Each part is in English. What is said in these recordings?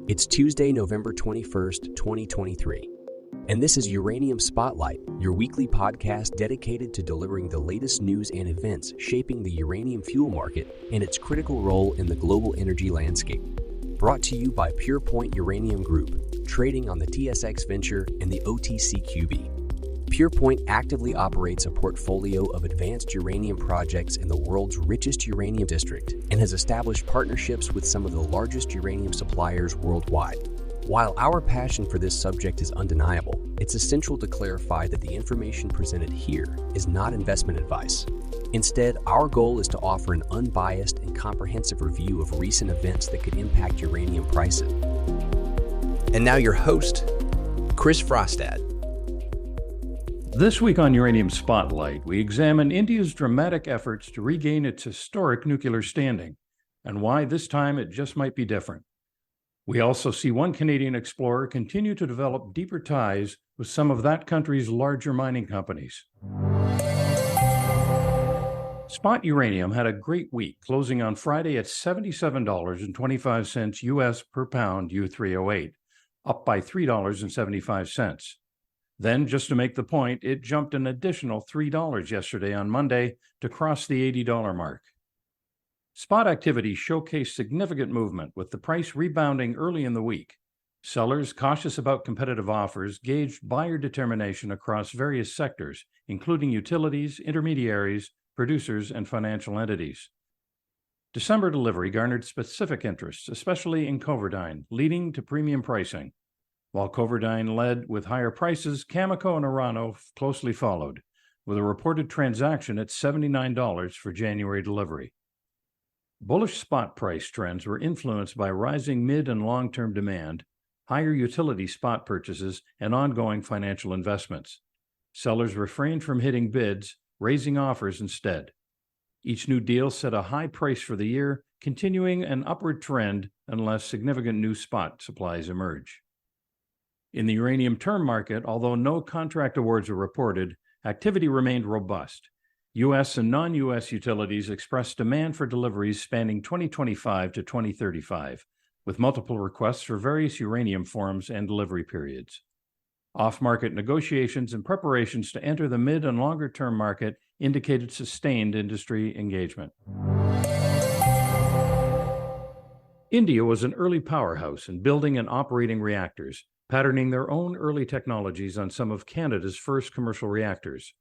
It's Tuesday, November 21st, 2023, and this is Uranium Spotlight, your weekly podcast dedicated to delivering the latest news and events shaping the uranium fuel market and its critical role in the global energy landscape. Brought to you by Purepoint Uranium Group, trading on the TSX Venture and the OTCQB. Purepoint actively operates a portfolio of advanced uranium projects in the world's richest uranium district and has established partnerships with some of the largest uranium suppliers worldwide. While our passion for this subject is undeniable, it's essential to clarify that the information presented here is not investment advice. Instead, our goal is to offer an unbiased and comprehensive review of recent events that could impact uranium prices. And now your host, Chris Frostad. This week on Uranium Spotlight, we examine India's dramatic efforts to regain its historic nuclear standing and why this time it just might be different. We also see one Canadian explorer continue to develop deeper ties with some of that country's larger mining companies. Spot uranium had a great week, closing on Friday at $77.25 US per pound U3O8, up by $3.75. Then, just to make the point, it jumped an additional $3 yesterday on Monday to cross the $80 mark. Spot activity showcased significant movement, with the price rebounding early in the week. Sellers, cautious about competitive offers, gauged buyer determination across various sectors, including utilities, intermediaries, producers, and financial entities. December delivery garnered specific interest, especially in Coverdine, leading to premium pricing. While Coverdine led with higher prices, Cameco and Orano closely followed, with a reported transaction at $79 for January delivery. Bullish spot price trends were influenced by rising mid- and long-term demand, higher utility spot purchases, and ongoing financial investments. Sellers refrained from hitting bids, raising offers instead. Each new deal set a high price for the year, continuing an upward trend unless significant new spot supplies emerge. In the uranium term market, although no contract awards were reported, activity remained robust. U.S. and non-U.S. utilities expressed demand for deliveries spanning 2025 to 2035, with multiple requests for various uranium forms and delivery periods. Off-market negotiations and preparations to enter the mid- and longer-term market indicated sustained industry engagement. India was an early powerhouse in building and operating reactors, patterning their own early technologies on some of Canada's first commercial reactors.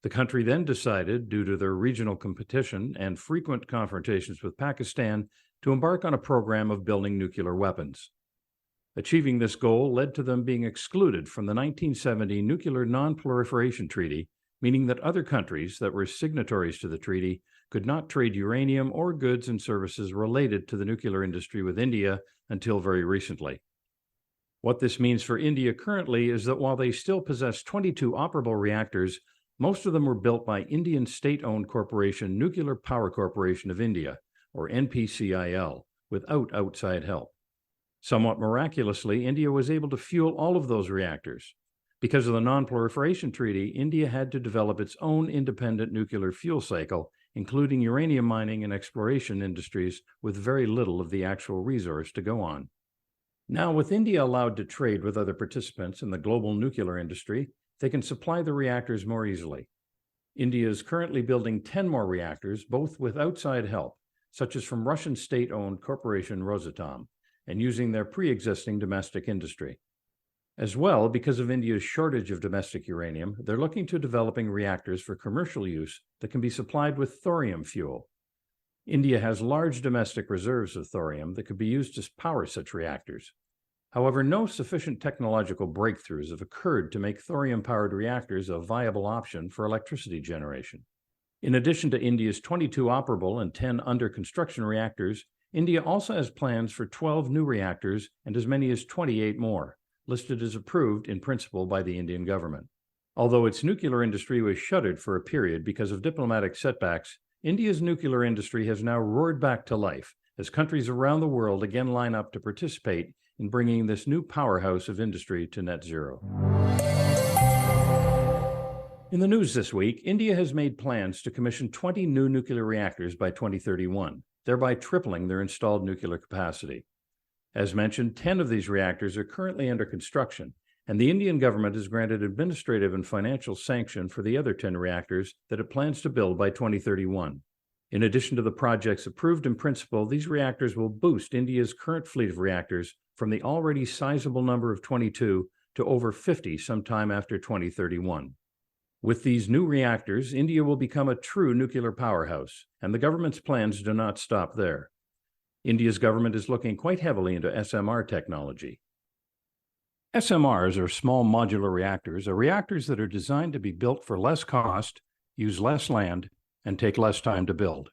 The country then decided, due to their regional competition and frequent confrontations with Pakistan, to embark on a program of building nuclear weapons. Achieving this goal led to them being excluded from the 1970 Nuclear Non-Proliferation Treaty, meaning that other countries that were signatories to the treaty could not trade uranium or goods and services related to the nuclear industry with India until very recently. What this means for India currently is that while they still possess 22 operable reactors, most of them were built by Indian state-owned corporation Nuclear Power Corporation of India, or NPCIL, without outside help. Somewhat miraculously, India was able to fuel all of those reactors. Because of the Non-Proliferation Treaty, India had to develop its own independent nuclear fuel cycle, including uranium mining and exploration industries, with very little of the actual resource to go on. Now, with India allowed to trade with other participants in the global nuclear industry, they can supply the reactors more easily. India is currently building 10 more reactors, both with outside help, such as from Russian state-owned corporation Rosatom, and using their pre-existing domestic industry. As well, because of India's shortage of domestic uranium, they're looking to developing reactors for commercial use that can be supplied with thorium fuel. India has large domestic reserves of thorium that could be used to power such reactors. However, no sufficient technological breakthroughs have occurred to make thorium-powered reactors a viable option for electricity generation. In addition to India's 22 operable and 10 under-construction reactors, India also has plans for 12 new reactors and as many as 28 more, listed as approved in principle by the Indian government. Although its nuclear industry was shuttered for a period because of diplomatic setbacks, India's nuclear industry has now roared back to life as countries around the world again line up to participate in bringing this new powerhouse of industry to net zero. In the news this week, India has made plans to commission 20 new nuclear reactors by 2031, thereby tripling their installed nuclear capacity. As mentioned, 10 of these reactors are currently under construction, and the Indian government has granted administrative and financial sanction for the other 10 reactors that it plans to build by 2031. In addition to the projects approved in principle, these reactors will boost India's current fleet of reactors from the already sizable number of 22 to over 50 sometime after 2031. With these new reactors, India will become a true nuclear powerhouse, and the government's plans do not stop there. India's government is looking quite heavily into SMR technology. SMRs, or small modular reactors, are reactors that are designed to be built for less cost, use less land, and take less time to build.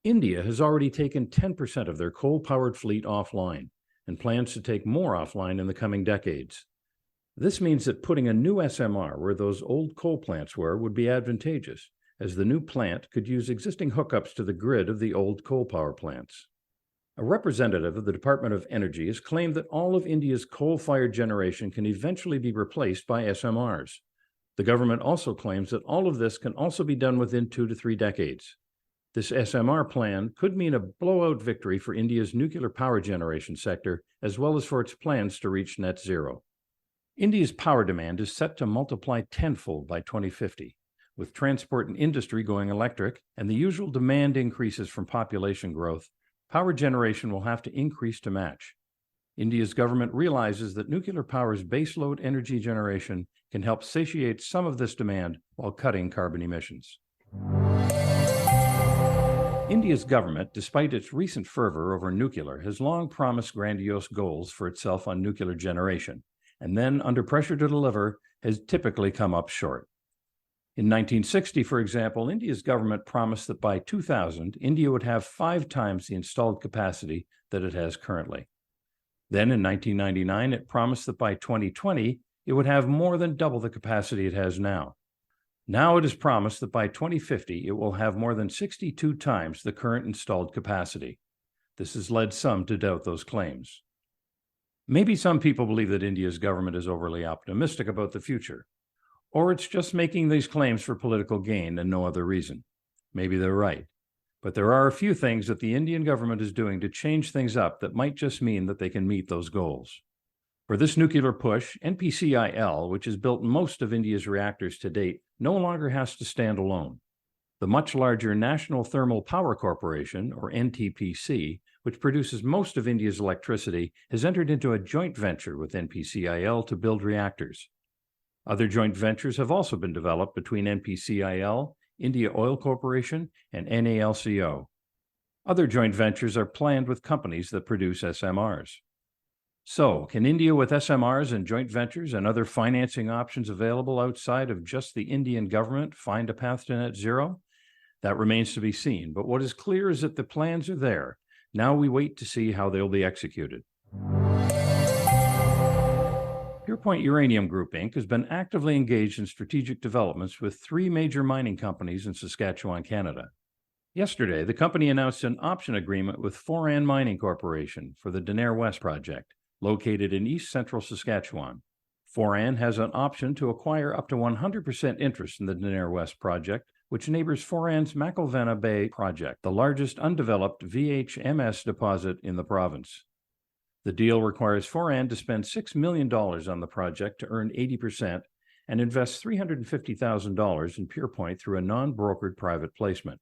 India has already taken 10% of their coal-powered fleet offline and plans to take more offline in the coming decades. This means that putting a new SMR where those old coal plants were would be advantageous, as the new plant could use existing hookups to the grid of the old coal power plants. A representative of the Department of Energy has claimed that all of India's coal-fired generation can eventually be replaced by SMRs. The government also claims that all of this can also be done within 2 to 3 decades. This SMR plan could mean a blowout victory for India's nuclear power generation sector, as well as for its plans to reach net zero. India's power demand is set to multiply tenfold by 2050, with transport and industry going electric and the usual demand increases from population growth. Power generation will have to increase to match. India's government realizes that nuclear power's baseload energy generation can help satiate some of this demand while cutting carbon emissions. India's government, despite its recent fervor over nuclear, has long promised grandiose goals for itself on nuclear generation, and then, under pressure to deliver, has typically come up short. In 1960, for example, India's government promised that by 2000, India would have 5 times the installed capacity that it has currently. Then in 1999, it promised that by 2020, it would have more than double the capacity it has now. Now it is promised that by 2050, it will have more than 62 times the current installed capacity. This has led some to doubt those claims. Maybe some people believe that India's government is overly optimistic about the future, or it's just making these claims for political gain and no other reason. Maybe they're right. But there are a few things that the Indian government is doing to change things up that might just mean that they can meet those goals. For this nuclear push, NPCIL, which has built most of India's reactors to date, no longer has to stand alone. The much larger National Thermal Power Corporation, or NTPC, which produces most of India's electricity, has entered into a joint venture with NPCIL to build reactors. Other joint ventures have also been developed between NPCIL, India Oil Corporation, and NALCO. Other joint ventures are planned with companies that produce SMRs. So, can India with SMRs and joint ventures and other financing options available outside of just the Indian government find a path to net zero? That remains to be seen, but what is clear is that the plans are there. Now we wait to see how they'll be executed. Purepoint Uranium Group, Inc. has been actively engaged in strategic developments with 3 major mining companies in Saskatchewan, Canada. Yesterday, the company announced an option agreement with Foran Mining Corporation for the Daenerre West project, located in east-central Saskatchewan. Foran has an option to acquire up to 100% interest in the Daenerre West project, which neighbors Foran's McIlvenna Bay project, the largest undeveloped VHMS deposit in the province. The deal requires Foran to spend $6 million on the project to earn 80% and invest $350,000 in Purepoint through a non-brokered private placement.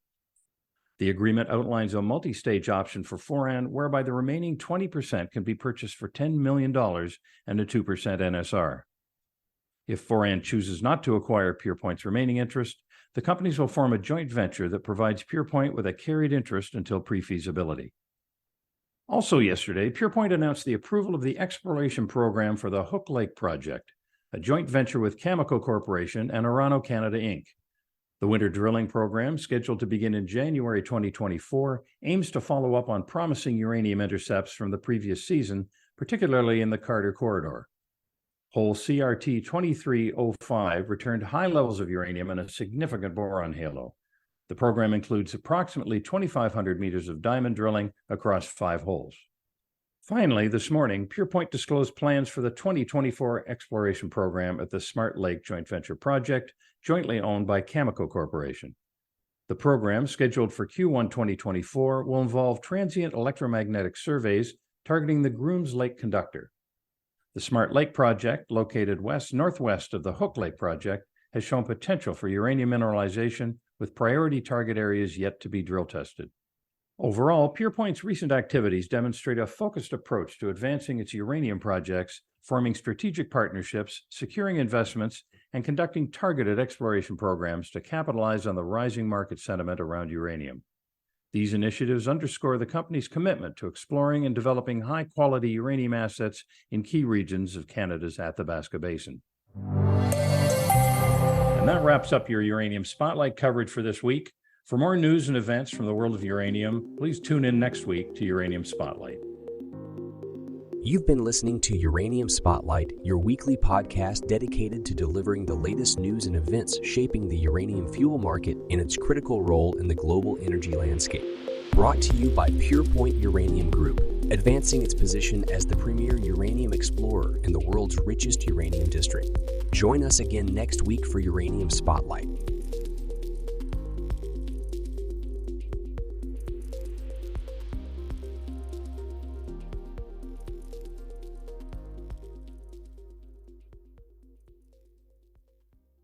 The agreement outlines a multi-stage option for Foran whereby the remaining 20% can be purchased for $10 million and a 2% NSR. If Foran chooses not to acquire Purepoint's remaining interest, the companies will form a joint venture that provides Purepoint with a carried interest until pre-feasibility. Also yesterday, Purepoint announced the approval of the exploration program for the Hook Lake project, a joint venture with Cameco Corporation and Orano Canada Inc. The winter drilling program, scheduled to begin in January 2024, aims to follow up on promising uranium intercepts from the previous season, particularly in the Carter Corridor. Hole CRT 2305 returned high levels of uranium and a significant boron halo. The program includes approximately 2,500 meters of diamond drilling across 5 holes. Finally, this morning, Purepoint disclosed plans for the 2024 exploration program at the Smart Lake Joint Venture Project, jointly owned by Cameco Corporation. The program, scheduled for Q1 2024, will involve transient electromagnetic surveys, targeting the Grooms Lake conductor. The Smart Lake project, located west-northwest of the Hook Lake project, has shown potential for uranium mineralization with priority target areas yet to be drill tested. Overall, Purepoint's recent activities demonstrate a focused approach to advancing its uranium projects, forming strategic partnerships, securing investments, and conducting targeted exploration programs to capitalize on the rising market sentiment around uranium. These initiatives underscore the company's commitment to exploring and developing high-quality uranium assets in key regions of Canada's Athabasca Basin. And that wraps up your Uranium Spotlight coverage for this week. For more news and events from the world of uranium, please tune in next week to Uranium Spotlight. You've been listening to Uranium Spotlight, your weekly podcast dedicated to delivering the latest news and events shaping the uranium fuel market and its critical role in the global energy landscape. Brought to you by Purepoint Uranium Group, advancing its position as the premier uranium explorer in the world's richest uranium district. Join us again next week for Uranium Spotlight.